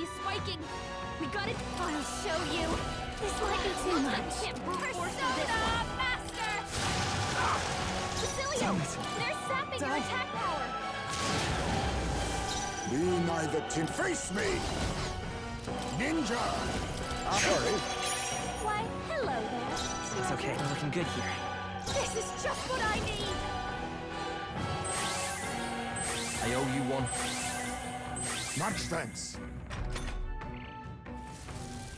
He's spiking. We got it. I'll show you. This might be too much. Persona Master! Basilio! They're sapping your attack power! Be neither team. Face me! Ninja! Sorry. Why, hello there. It's okay, we're looking good here. This is just what I need! I owe you one. Much thanks.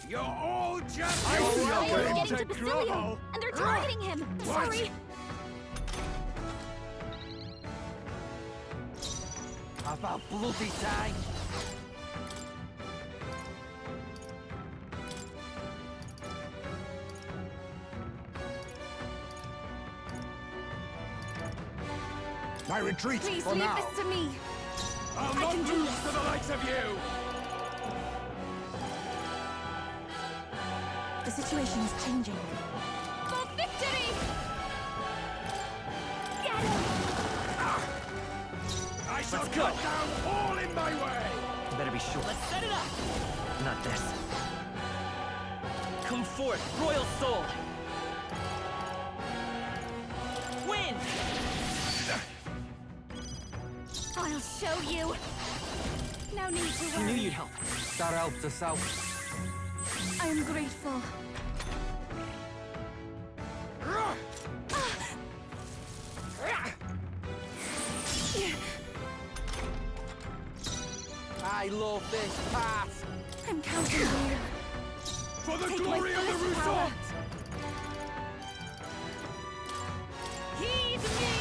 You're all just... I see They're your way. getting to Basilio, and they're targeting him. What? Sorry. About bloody time. My retreat Please for leave now. this to me. I'll I not can do lose this. to the likes of you. The situation is changing. For victory! Get him! I shall Let's cut go. down all in my way. You better be sure. Let's set it up! Not this. Come forth, Royal Soul! Win! I'll show you. No need to I knew worry. you'd help. That helped us out. I am grateful. I love this part. I'm counting on you. For the Take glory my of the fullest power. resort. Heed me!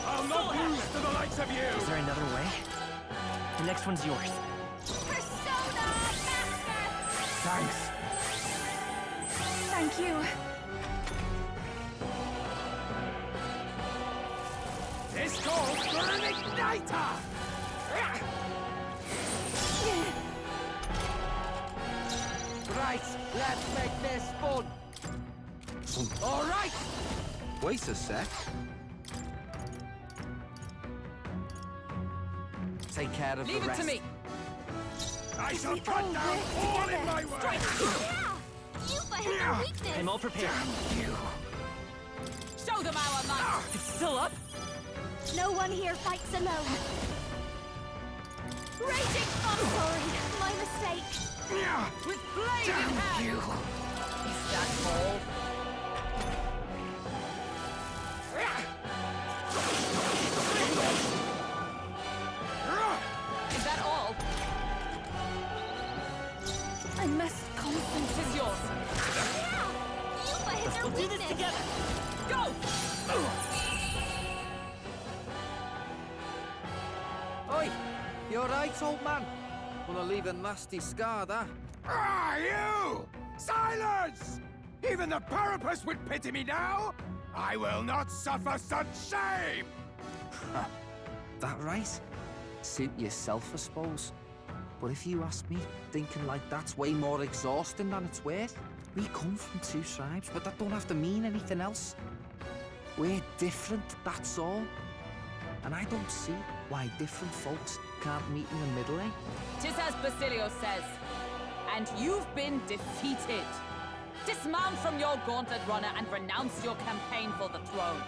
I'll not lose to the likes of you. Is there another way? The next one's yours. Persona Master! Thanks. Thank you. This calls for an igniter. Right, let's make this fun. All right. Wait a sec. Take care of Leave the it rest. to me! I shall We cut all down work all together. in my way. Strike. Yeah! You fight their weakness! I'm all prepared. Show them our might! It's still up? No one here fights alone. Raging! I'm sorry. My mistake. With blade in hand! Is that all? Is that all? I must concentrate. It's yours. Yeah! You fight their We'll do weakness! this together! Go! Oi! You alright, old man? Gonna leave a nasty scar, that. Ah, you! Silence! Even the Parapus would pity me now. I will not suffer such shame. That right? Suit yourself, I suppose. But if you ask me, thinking like that's way more exhausting than it's worth. We come from two tribes, but that don't have to mean anything else. We're different, that's all. And I don't see why different folks can't meet in the middle, eh? Tis as Basilio says, and you've been defeated. Dismount from your gauntlet runner and renounce your campaign for the throne.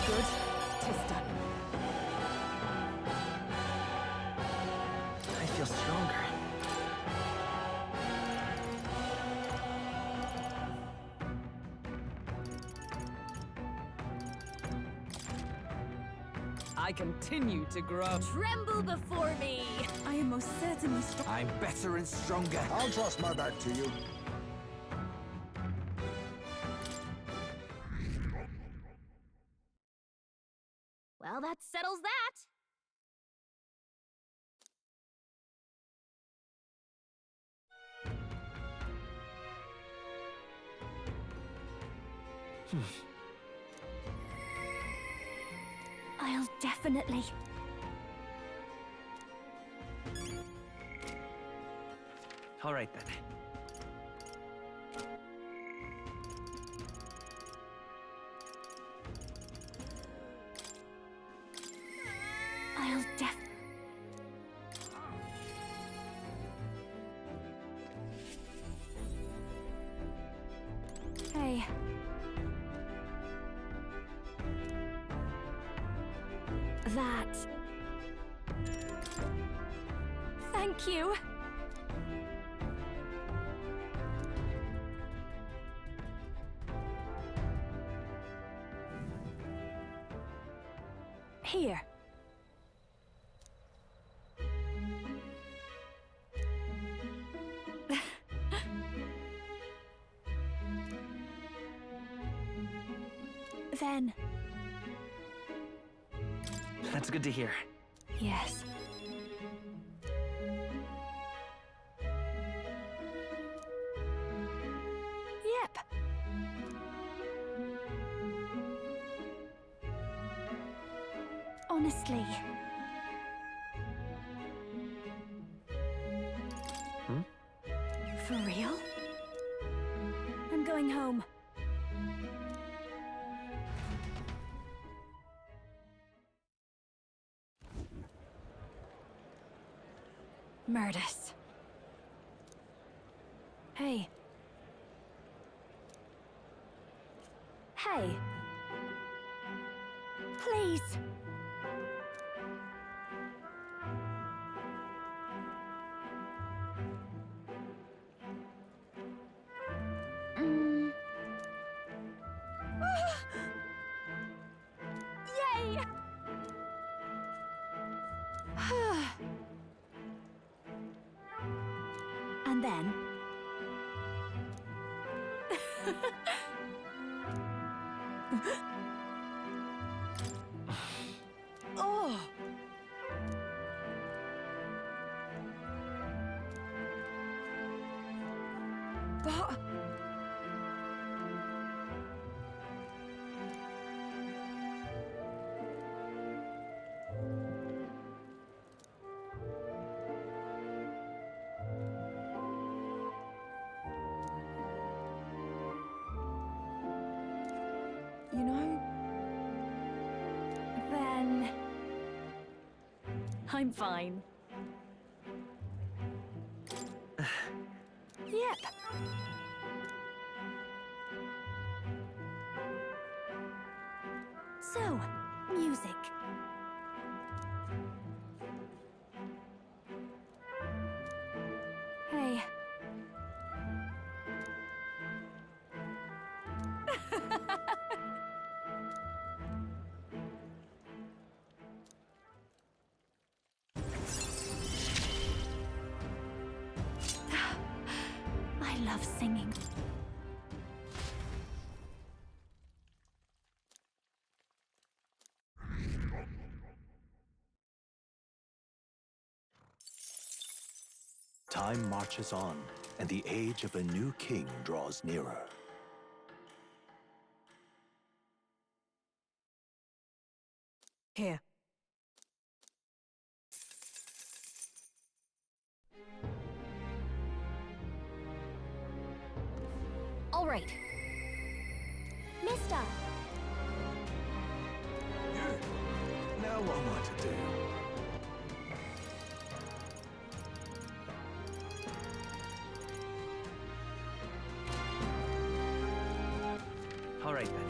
Good, tis done. I feel stronger. I continue to grow. Tremble before me! I am most certainly strong. I'm better and stronger. I'll trust my back to you. Well, that settles that. I'll definitely... All right, then. I'll Hey. That. Thank you. Here. Then. That's good to hear. Yes. Yep. Honestly. For real? I'm going home. Murders. Hey. Hey. Please. Yay! And then... oh! But... You know... Then... I'm fine. Yep. So, music. Hey. I love singing. Time marches on, and the age of a new king draws nearer. Here. All right. Mister. Now what am I to do? All right, then.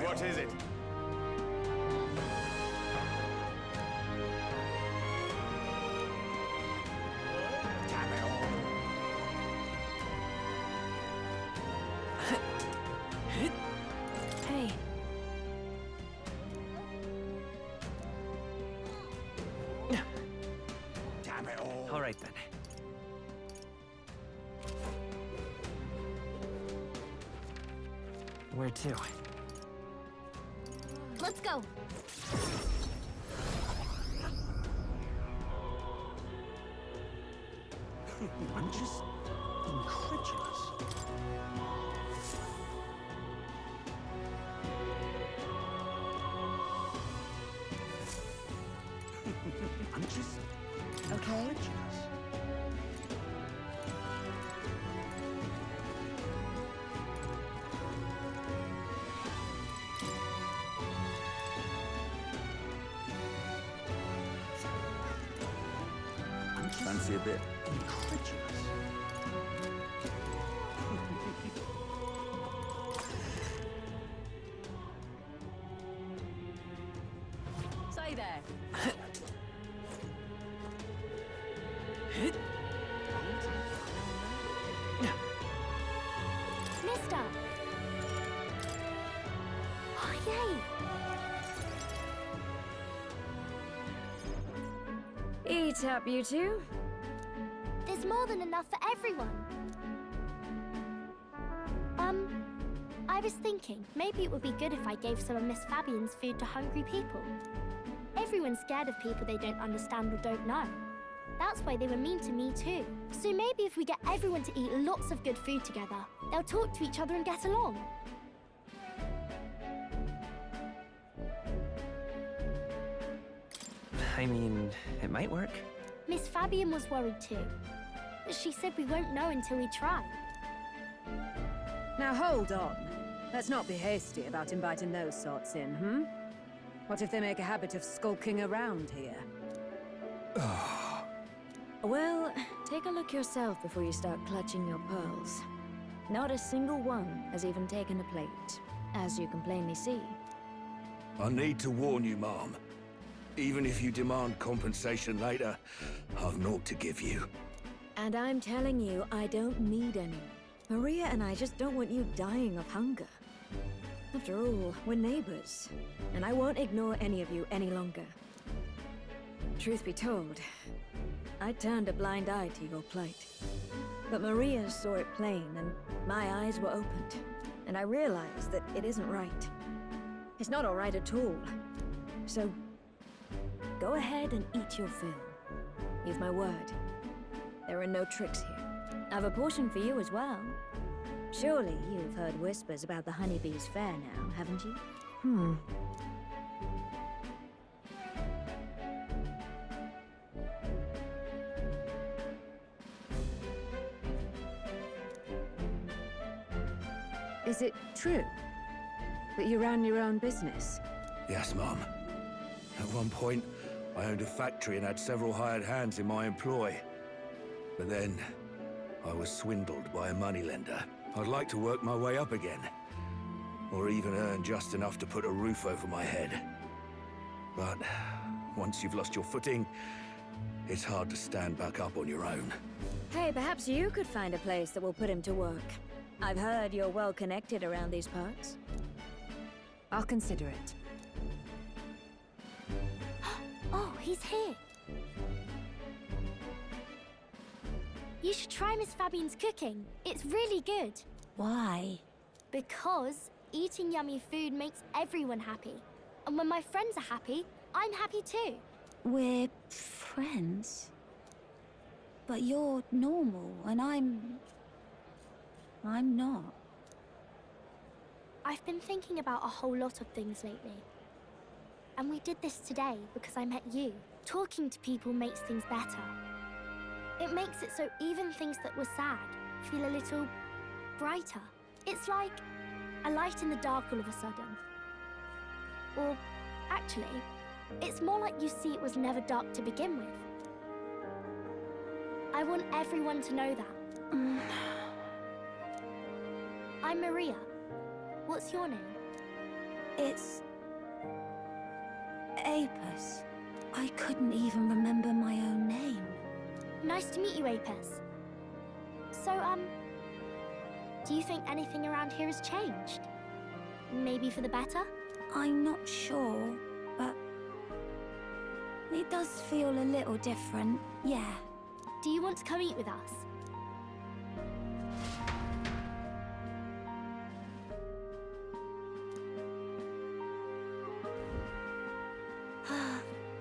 What is it? Hey. Damn it all. All right, then. Where to? Let's go. I'm just incredulous. I'm just incredulous. Fancy a bit incredulous. Say there. Mister! Oh, yay! Eat up, you two. There's more than enough for everyone. I was thinking, maybe it would be good if I gave some of Miss Fabian's food to hungry people. Everyone's scared of people they don't understand or don't know. That's why they were mean to me too. So maybe if we get everyone to eat lots of good food together, they'll talk to each other and get along. I mean, it might work. Miss Fabian was worried too. But she said we won't know until we try. Now hold on. Let's not be hasty about inviting those sorts in, hmm? What if they make a habit of skulking around here? Well, take a look yourself before you start clutching your pearls. Not a single one has even taken a plate, as you can plainly see. I need to warn you, Mom. Even if you demand compensation later, I've naught to give you. And I'm telling you, I don't need any. Maria and I just don't want you dying of hunger. After all, we're neighbors, and I won't ignore any of you any longer. Truth be told, I turned a blind eye to your plight. But Maria saw it plain, and my eyes were opened. And I realized that it isn't right. It's not all right at all. So, go ahead and eat your fill. You've my word. There are no tricks here. I've a portion for you as well. Surely you've heard whispers about the honeybees fair now, haven't you? Is it true that you ran your own business? Yes, Mom. At one point, I owned a factory and had several hired hands in my employ. But then, I was swindled by a moneylender. I'd like to work my way up again. Or even earn just enough to put a roof over my head. But once you've lost your footing, it's hard to stand back up on your own. Hey, perhaps you could find a place that will put him to work. I've heard you're well connected around these parts. I'll consider it. Oh, he's here. You should try Miss Fabian's cooking. It's really good. Why? Because eating yummy food makes everyone happy. And when my friends are happy, I'm happy too. We're friends. But you're normal, and I'm not. I've been thinking about a whole lot of things lately. And we did this today because I met you. Talking to people makes things better. It makes it so even things that were sad feel a little brighter. It's like a light in the dark all of a sudden. Or, actually, it's more like you see it was never dark to begin with. I want everyone to know that. I'm Maria. What's your name? It's... Apis. I couldn't even remember my own name. Nice to meet you, Apis. So, do you think anything around here has changed? Maybe for the better? I'm not sure, but... it does feel a little different, yeah. Do you want to come eat with us?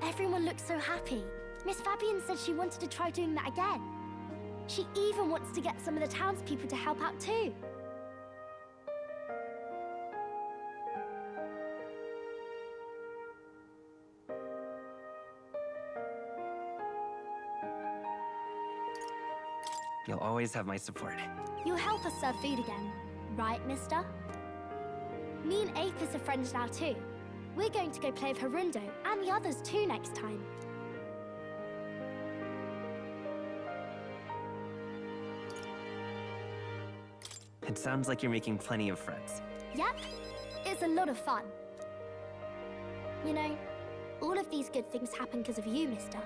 Everyone looks so happy. Miss Fabian said she wanted to try doing that again. She even wants to get some of the townspeople to help out too. You'll always have my support. You'll help us serve food again, right, mister? Me and Apis are friends now too. We're going to go play with Harundo and the others too next time. It sounds like you're making plenty of friends. Yep, it's a lot of fun. You know, all of these good things happen because of you, mister.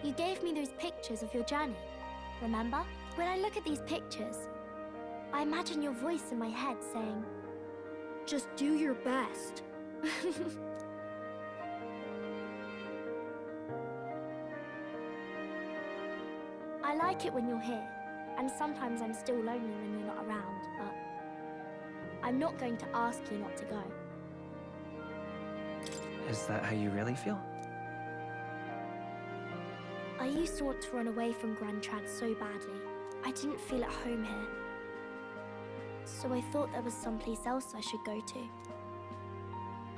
You gave me those pictures of your journey, remember? When I look at these pictures, I imagine your voice in my head saying, just do your best. I like it when you're here, and sometimes I'm still lonely when you're not around, but I'm not going to ask you not to go. Is that how you really feel? I used to want to run away from Grand Trad so badly. I didn't feel at home here. So I thought there was someplace else I should go to.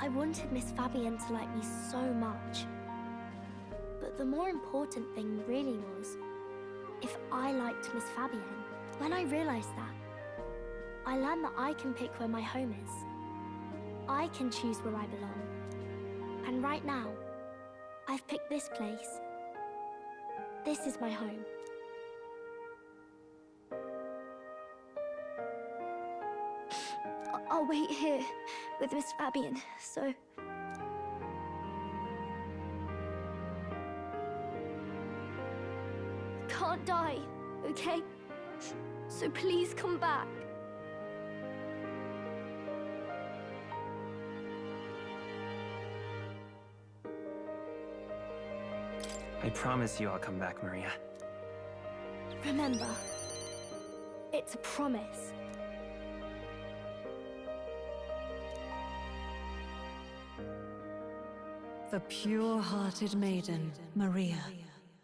I wanted Miss Fabienne to like me so much. But the more important thing really was if I liked Miss Fabienne. When I realized that, I learned that I can pick where my home is. I can choose where I belong. And right now, I've picked this place. This is my home. I'll wait here with Miss Fabienne, so... Can't die, okay? So please come back. I promise you I'll come back, Maria. Remember, it's a promise. The pure-hearted maiden, Maria,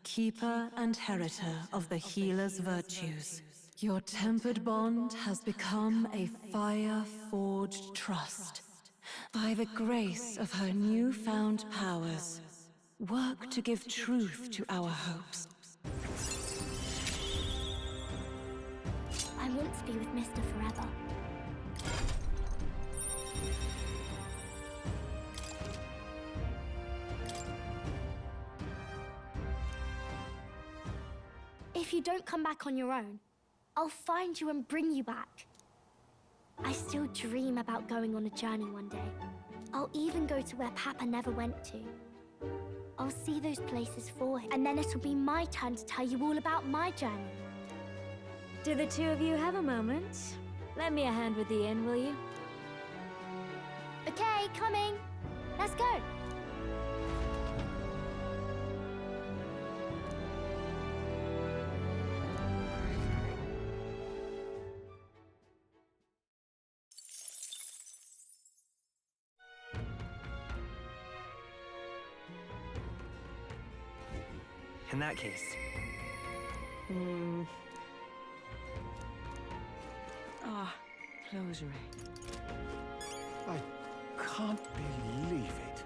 keeper and heritor of the healer's virtues. Your tempered bond has become a fire-forged trust. By the grace of her newfound powers, work to give truth to our hopes. I want to be with Mister forever. If you don't come back on your own, I'll find you and bring you back. I still dream about going on a journey one day. I'll even go to where Papa never went to. I'll see those places for him, and then it'll be my turn to tell you all about my journey. Do the two of you have a moment? Lend me a hand with the inn, will you? Okay, coming. Let's go. In that case... Closure. I can't believe it.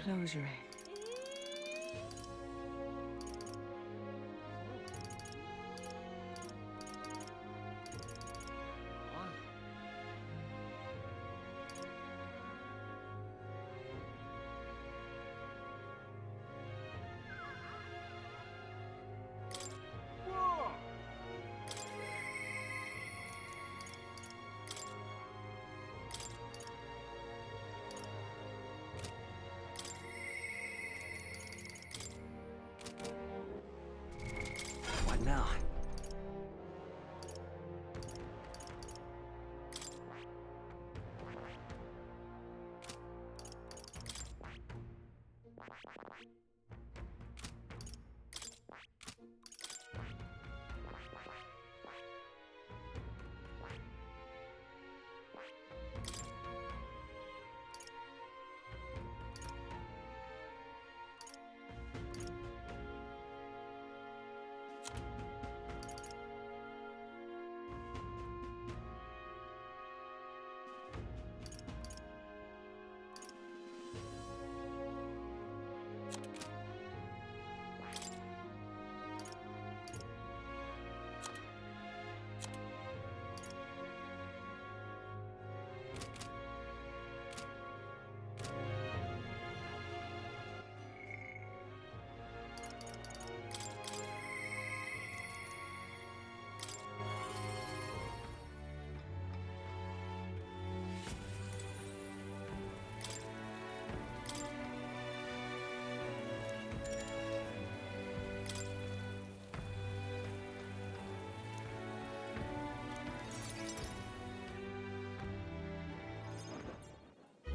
Closure.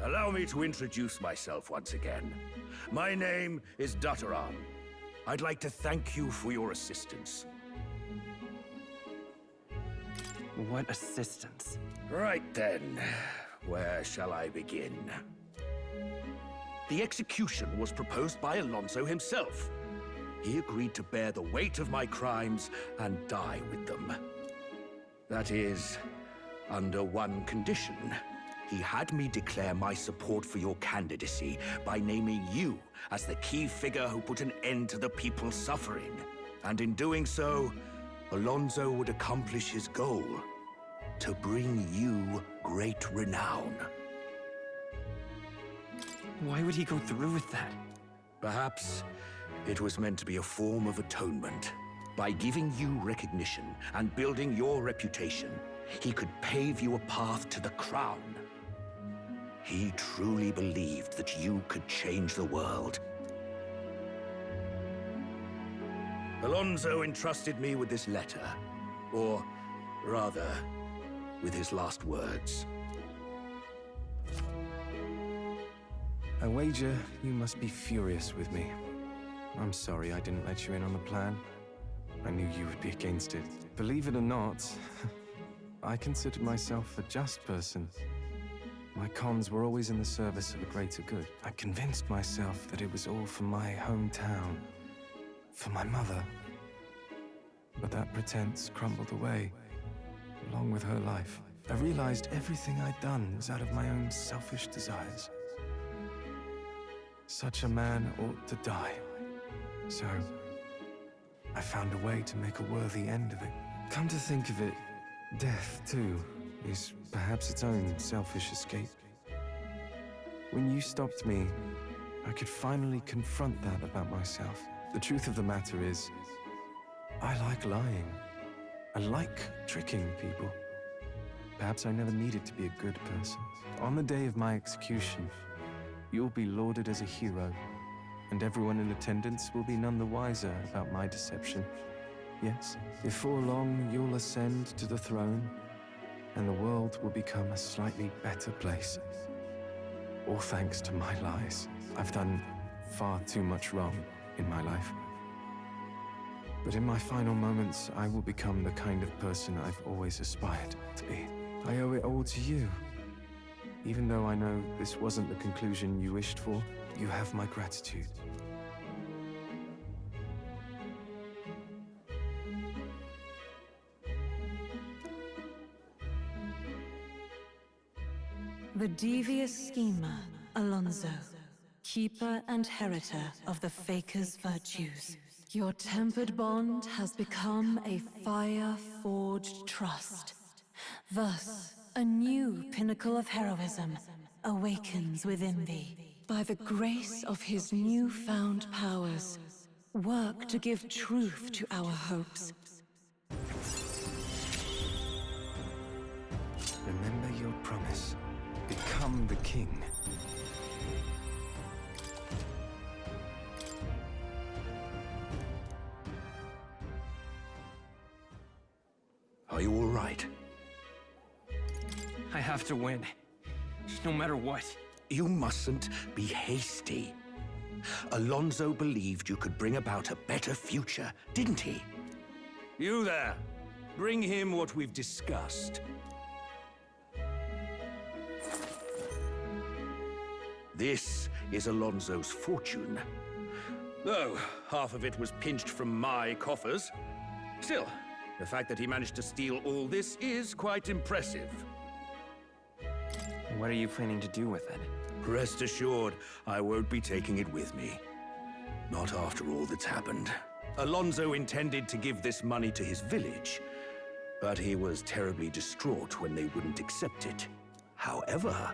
Allow me to introduce myself once again. My name is Dutteran. I'd like to thank you for your assistance. What assistance? Right then, where shall I begin? The execution was proposed by Alonso himself. He agreed to bear the weight of my crimes and die with them. That is, under one condition. He had me declare my support for your candidacy by naming you as the key figure who put an end to the people's suffering. And in doing so, Alonso would accomplish his goal, to bring you great renown. Why would he go through with that? Perhaps it was meant to be a form of atonement. By giving you recognition and building your reputation, he could pave you a path to the crown. He truly believed that you could change the world. Alonso entrusted me with this letter, or rather, with his last words. I wager you must be furious with me. I'm sorry I didn't let you in on the plan. I knew you would be against it. Believe it or not, I considered myself a just person. My cons were always in the service of a greater good. I convinced myself that it was all for my hometown, for my mother. But that pretense crumbled away, along with her life. I realized everything I'd done was out of my own selfish desires. Such a man ought to die. So, I found a way to make a worthy end of it. Come to think of it, death, too, is perhaps its own selfish escape. When you stopped me, I could finally confront that about myself. The truth of the matter is, I like lying. I like tricking people. Perhaps I never needed to be a good person. On the day of my execution, you'll be lauded as a hero, and everyone in attendance will be none the wiser about my deception. Yes, before long, you'll ascend to the throne, and the world will become a slightly better place. All thanks to my lies. I've done far too much wrong in my life. But in my final moments, I will become the kind of person I've always aspired to be. I owe it all to you. Even though I know this wasn't the conclusion you wished for, you have my gratitude. The devious schemer, Alonso, keeper and heritor of the Faker's virtues. Your tempered bond has become a fire-forged trust. Thus, a new pinnacle of heroism awakens within thee. By the grace of his newfound powers, work to give truth to our hopes. Remember your promise. Become the king. Are you all right? I have to win, no matter what. You mustn't be hasty. Alonso believed you could bring about a better future, didn't he? You there, bring him what we've discussed. This is Alonso's fortune. Though half of it was pinched from my coffers. Still, the fact that he managed to steal all this is quite impressive. What are you planning to do with it? Rest assured, I won't be taking it with me. Not after all that's happened. Alonso intended to give this money to his village, but he was terribly distraught when they wouldn't accept it. However,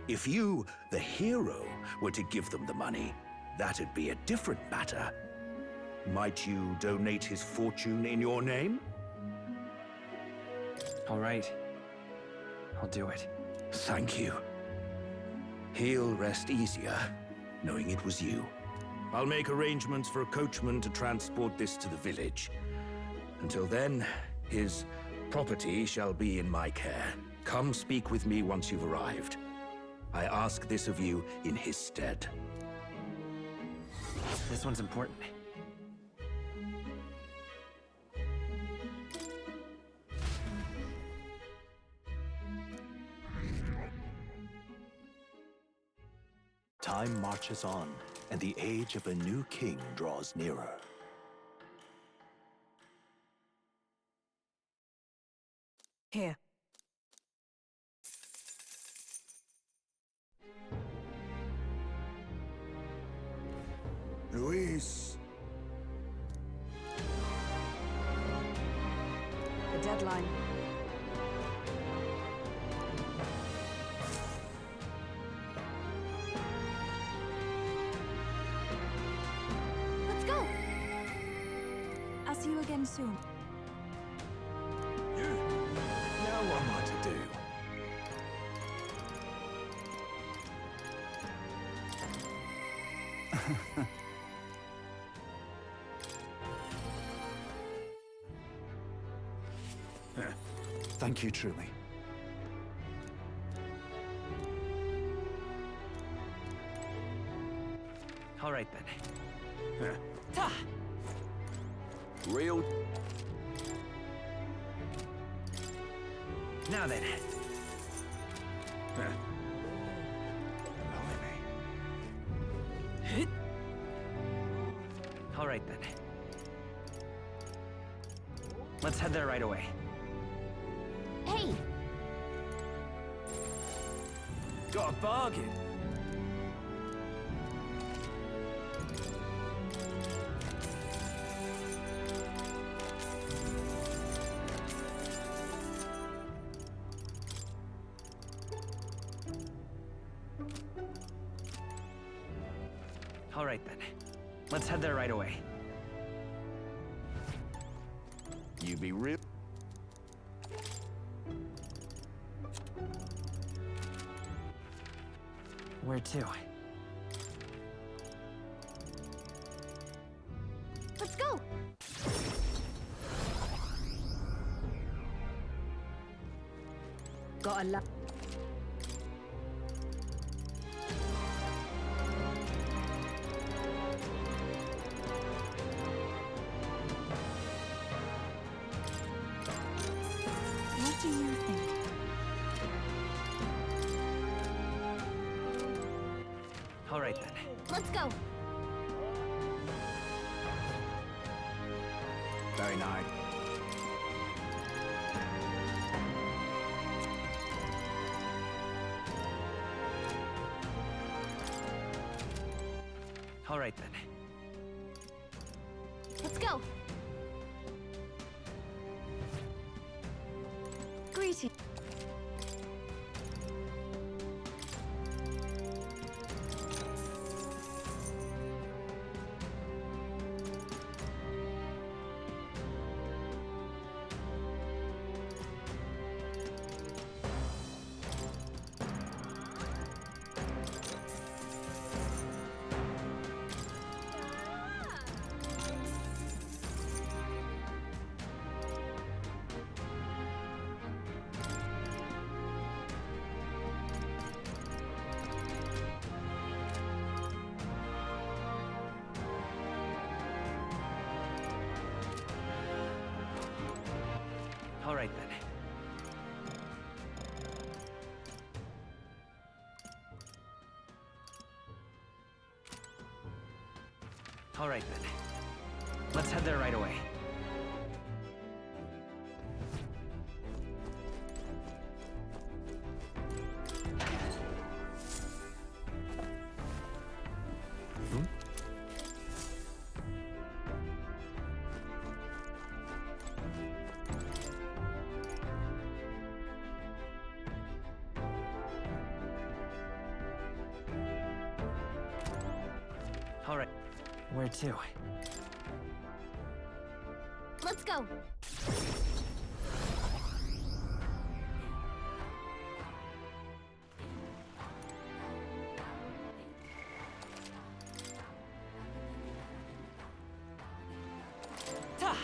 if you, the hero, were to give them the money, that'd be a different matter. Might you donate his fortune in your name? All right. I'll do it. Thank you. He'll rest easier, knowing it was you. I'll make arrangements for a coachman to transport this to the village. Until then, his property shall be in my care. Come speak with me once you've arrived. I ask this of you in his stead. This one's important. Time marches on, and the age of a new king draws nearer. Here. Luis. The deadline. Let's go! I'll see you again soon. Now what am I to do? Thank you, truly. All right, then. Ta! Real. Now then. All right, then. Let's head there right away. Hey! Got a bargain. All right, then. Let's head there right away. You be real. Where to? Let's go! Got a lot. What do you think? All right, then. Let's go! Very nice. All right, then. Let's go! Greetings. All right, then. All right, then. Let's head there right away. All right. Where to? Let's go! Ta!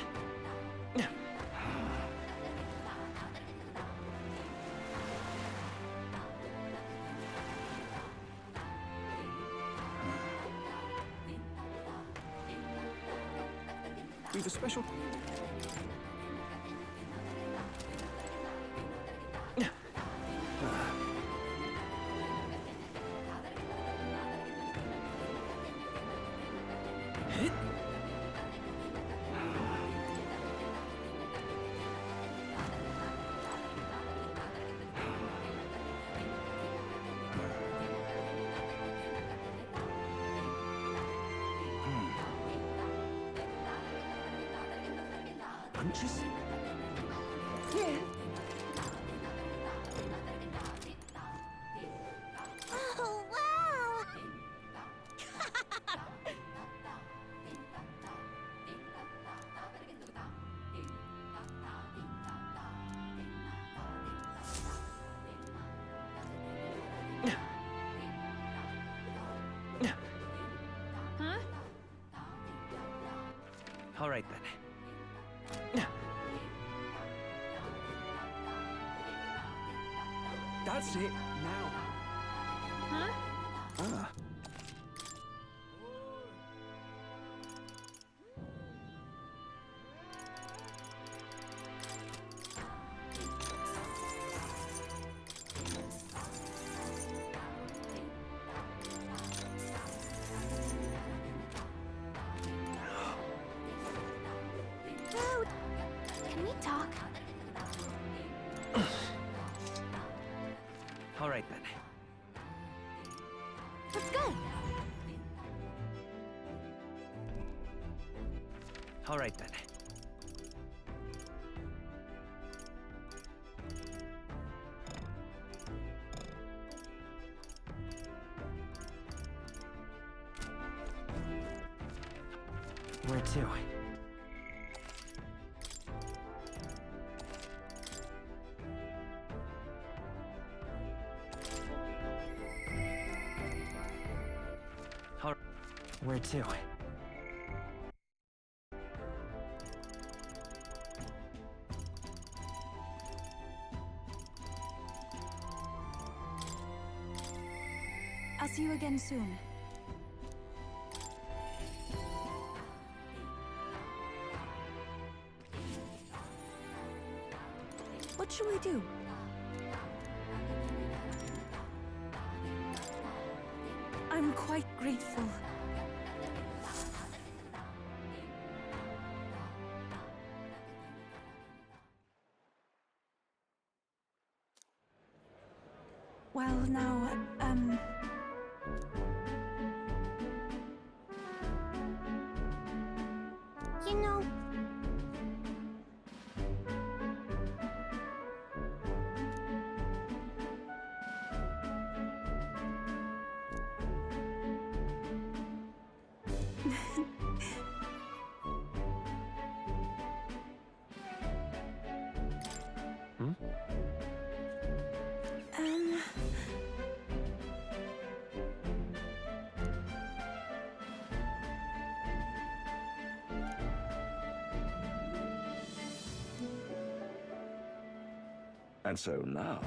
We've a special... Punches? Oh, wow! Huh? All right then. That's it, now. Huh? Ah. Dude, can we talk? All right then. Let's go. All right then. Where to? Where to? I'll see you again soon. What should we do? I'm quite grateful. Well, now, You know, And so now...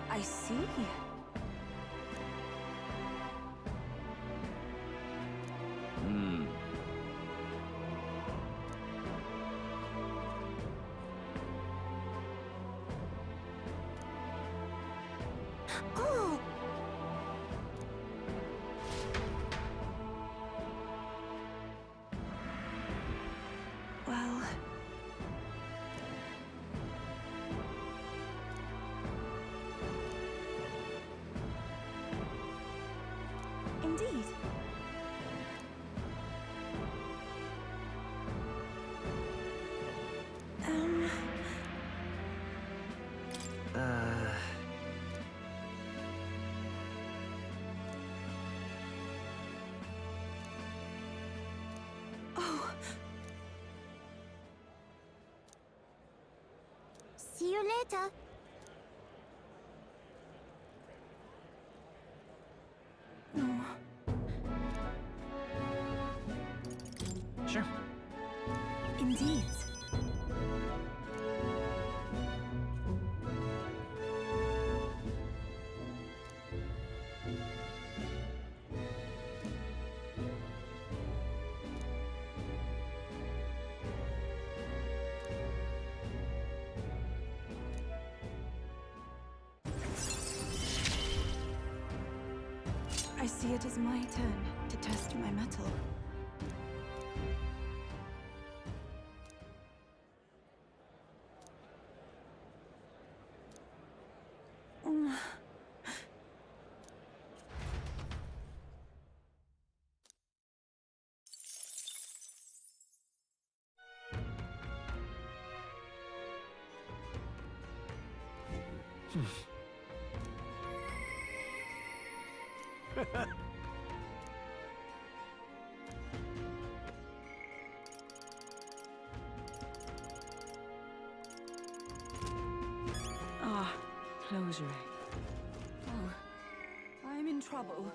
I see. oh, Well... indeed. Oh, See you later. no. Sure. Indeed. I see it as my turn to test my mettle. Ah, closure. Oh, I'm in trouble.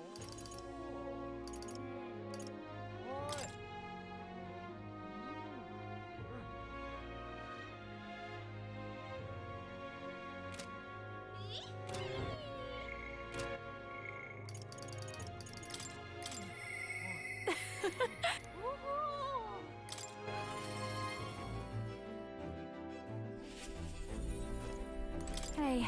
Hey.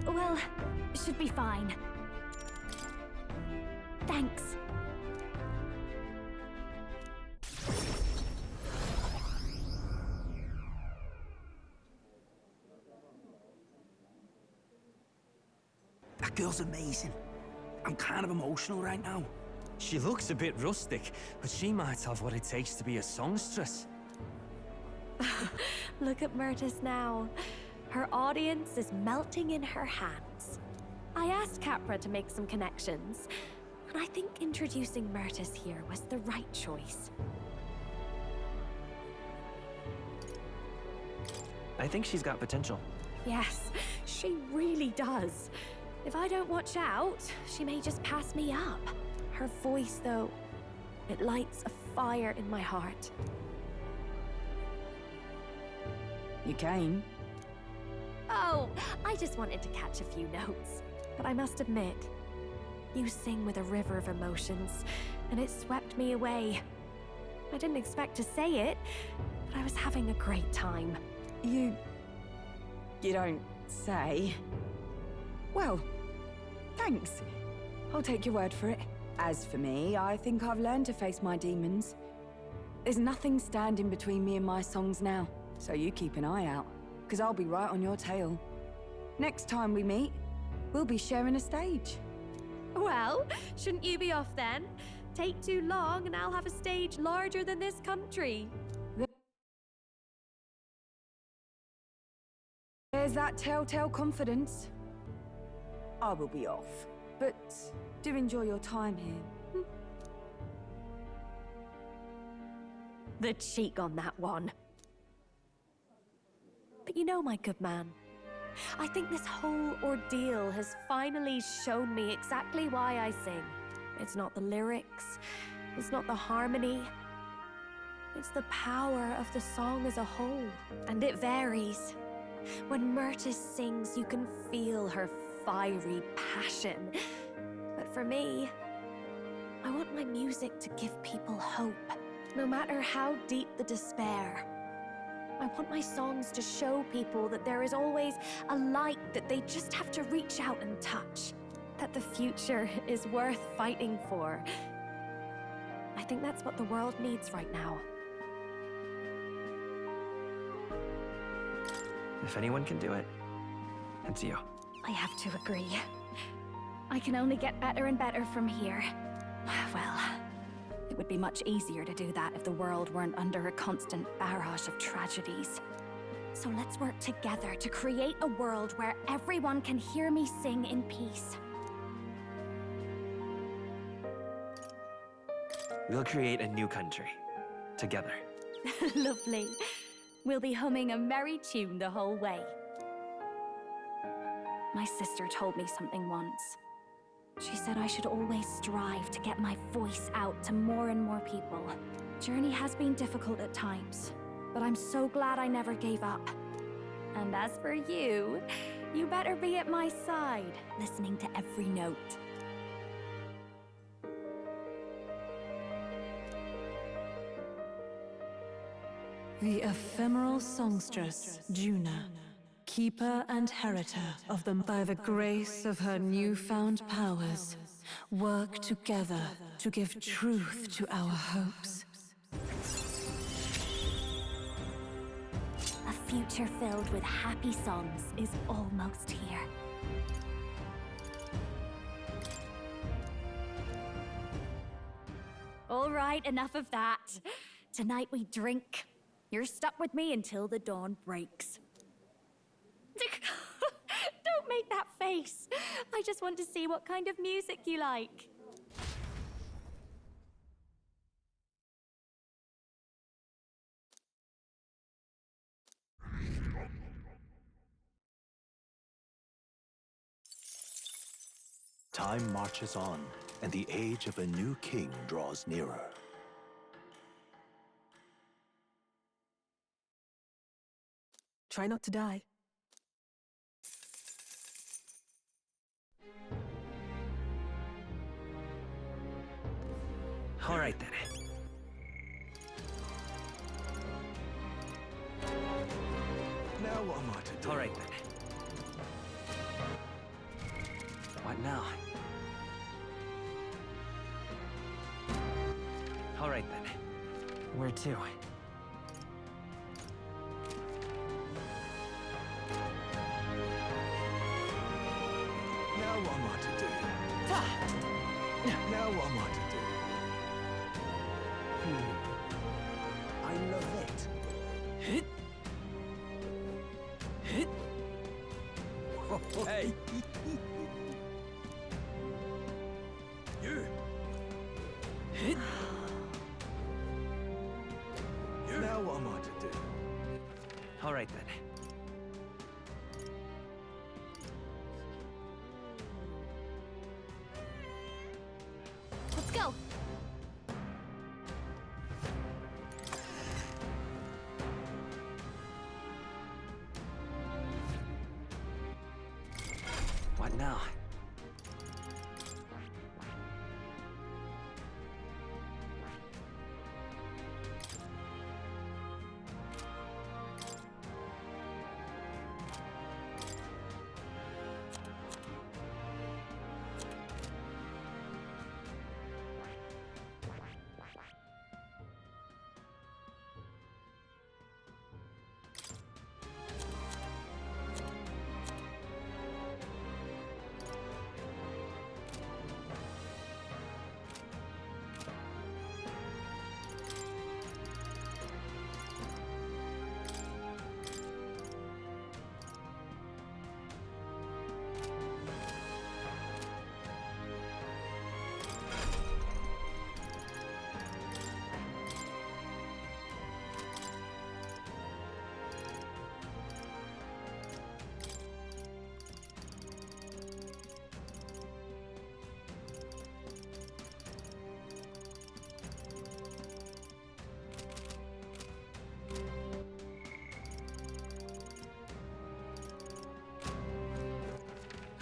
Well, should be fine. Thanks. That girl's amazing. I'm kind of emotional right now. She looks a bit rustic, but she might have what it takes to be a songstress. Look at Myrtis now. Her audience is melting in her hands. I asked Capra to make some connections, and I think introducing Myrtis here was the right choice. I think she's got potential. Yes, she really does. If I don't watch out, she may just pass me up. Her voice, though, it lights a fire in my heart. You came? Oh, I just wanted to catch a few notes. But I must admit, you sing with a river of emotions, and it swept me away. I didn't expect to say it, but I was having a great time. You don't say. Well, thanks. I'll take your word for it. As for me, I think I've learned to face my demons. There's nothing standing between me and my songs now, so you keep an eye out, because I'll be right on your tail. Next time we meet, we'll be sharing a stage. Well, shouldn't you be off then? Take too long and I'll have a stage larger than this country. There's that telltale confidence. I will be off, but do enjoy your time here. The cheek on that one. But you know, my good man, I think this whole ordeal has finally shown me exactly why I sing. It's not the lyrics, it's not the harmony, it's the power of the song as a whole. And it varies. When Myrtis sings, you can feel her fiery passion. But for me, I want my music to give people hope, no matter how deep the despair. I want my songs to show people that there is always a light that they just have to reach out and touch. That the future is worth fighting for. I think that's what the world needs right now. If anyone can do it, it's you. I have to agree. I can only get better and better from here. Well, it would be much easier to do that if the world weren't under a constant barrage of tragedies. So let's work together to create a world where everyone can hear me sing in peace. We'll create a new country. Together. Lovely. We'll be humming a merry tune the whole way. My sister told me something once. She said I should always strive to get my voice out to more and more people. Journey has been difficult at times, but I'm so glad I never gave up. And as for you, you better be at my side, listening to every note. The ephemeral songstress, Juna, keeper and heritor of them by the grace of her newfound powers, work together to give truth to our hopes. A future filled with happy songs is almost here. All right, enough of that. Tonight we drink. You're stuck with me until the dawn breaks. Don't make that face. I just want to see what kind of music you like. Time marches on, and the age of a new king draws nearer. Try not to die. All right then. Now what am I to do? All right then. What now? All right then. Where to? Now what am I to do? Now what am I to do? I love it. Hey! You! Now what am I to do? All right then. Let's go. What now?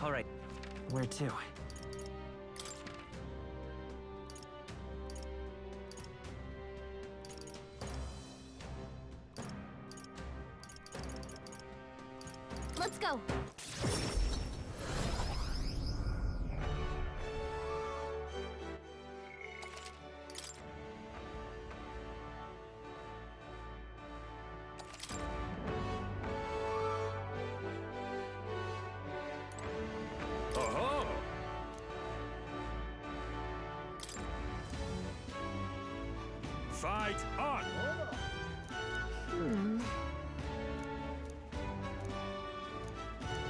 All right. Where to? Let's go. Oh-ho! Fight on!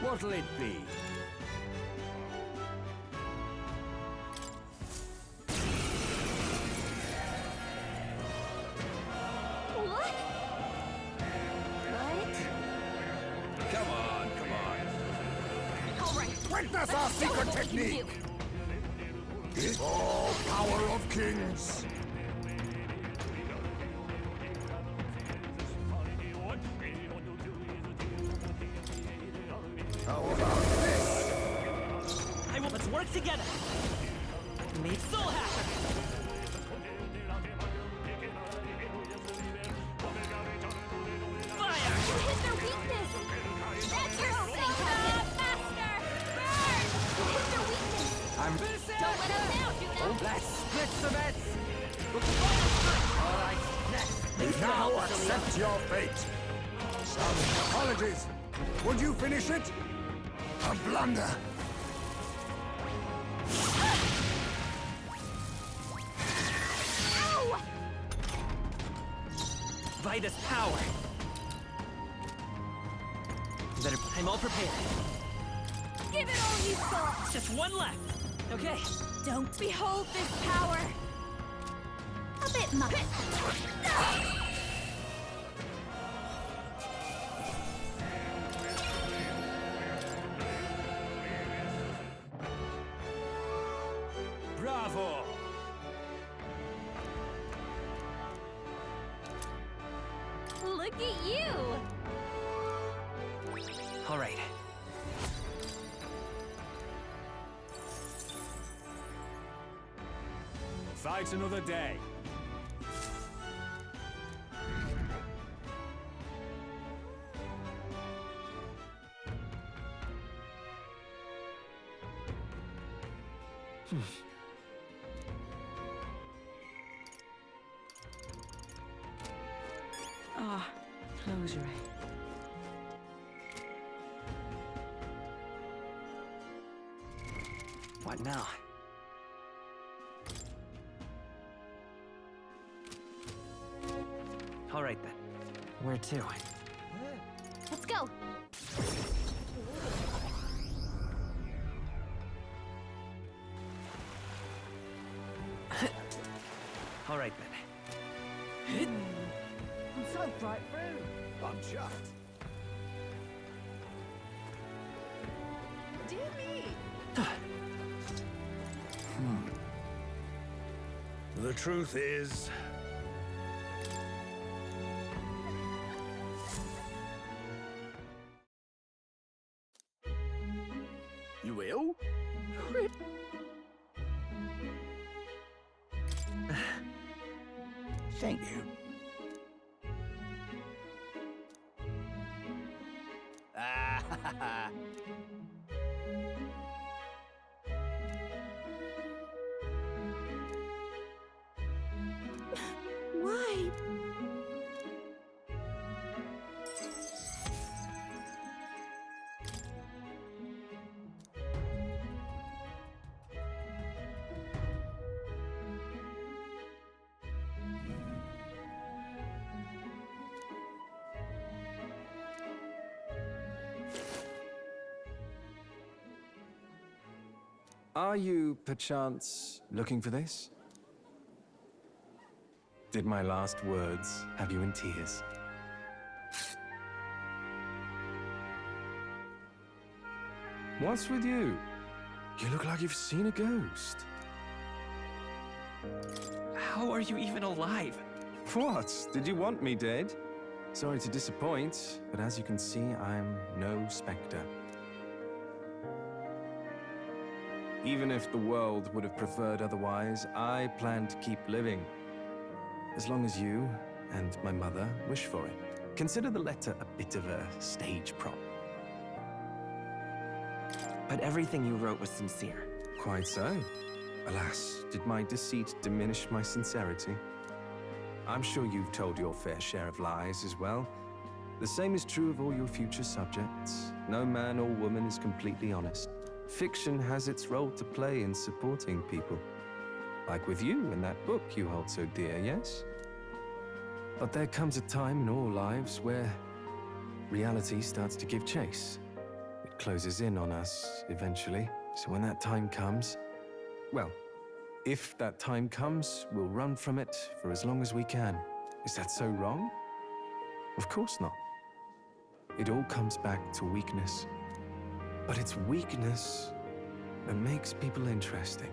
What'll it be? What? What? Come on, come on. All right. Witness our Let's show secret them what you can technique! The all power of kings! How about this? Let's work together. Make soul happen. the beds! Look forward! All right, next. Now accept your fate. Some apologies. Would you finish it? A blunder. Vida's power. Better. I'm all prepared. Give it all you've got! Just one left. Okay. Don't behold this power! A bit much. Bravo! Look at you! All right. Fight another day. Ah, close your eyes. What now? All right then. Where to? Let's go! All right then. I'm so right through. I'm chuffed. Dear me! The truth is, You will? Thank you. Why? Are you, perchance, looking for this? Did my last words have you in tears? What's with you? You look like you've seen a ghost. How are you even alive? What? Did you want me dead? Sorry to disappoint, but as you can see, I'm no spectre. Even if the world would have preferred otherwise, I plan to keep living. As long as you and my mother wish for it. Consider the letter a bit of a stage prop. But everything you wrote was sincere. Quite so. Alas, did my deceit diminish my sincerity? I'm sure you've told your fair share of lies as well. The same is true of all your future subjects. No man or woman is completely honest. Fiction has its role to play in supporting people. Like with you in that book you hold so dear, yes? But there comes a time in all lives where reality starts to give chase. It closes in on us eventually. So when that time comes, well, if that time comes, we'll run from it for as long as we can. Is that so wrong? Of course not. It all comes back to weakness. But it's weakness that makes people interesting.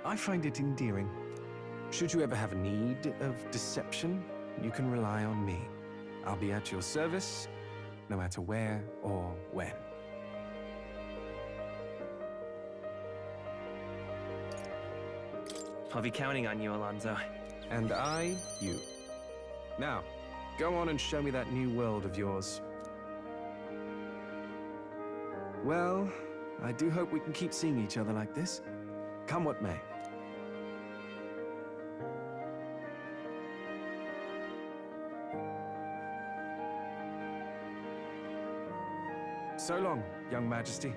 I find it endearing. Should you ever have a need of deception, you can rely on me. I'll be at your service, no matter where or when. I'll be counting on you, Alonso. And I, you. Now, go on and show me that new world of yours. Well, I do hope we can keep seeing each other like this. Come what may. So long, young majesty.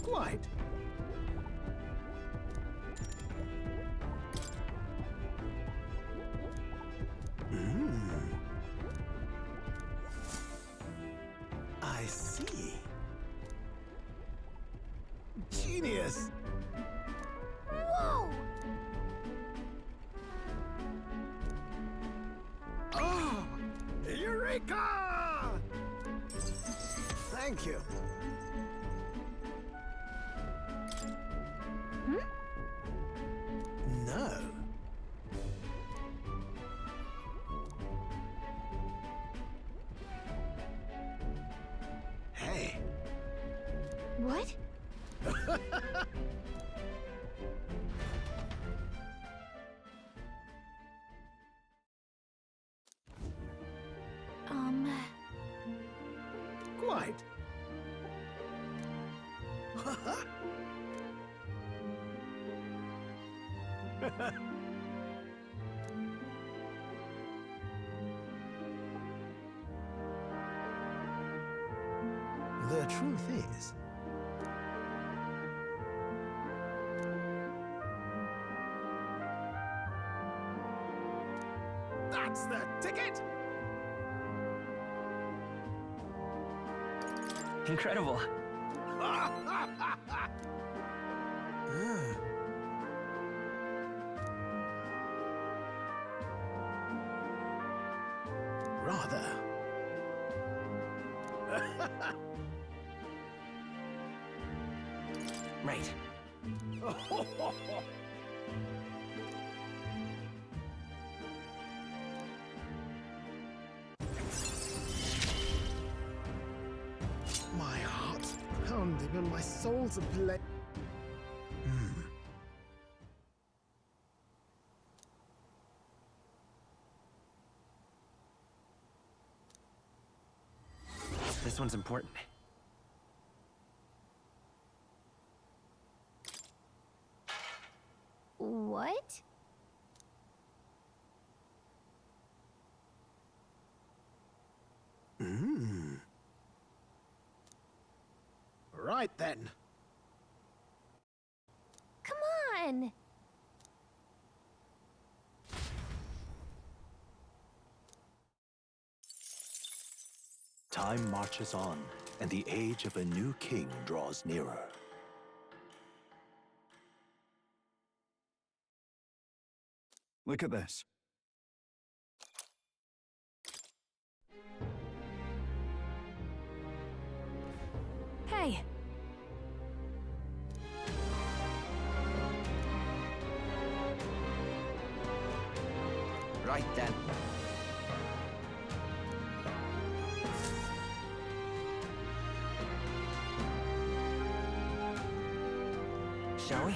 Quite. I see. Genius! Whoa! Oh! Eureka! Thank you. No. Hey. What? Quite. The truth is, that's the ticket! Incredible. Rather. Right. My heart's pounding and my soul's ablaze. This one's important. What? Right then. Come on! Time marches on, and the age of a new king draws nearer. Look at this. Hey. Right then. Shall we?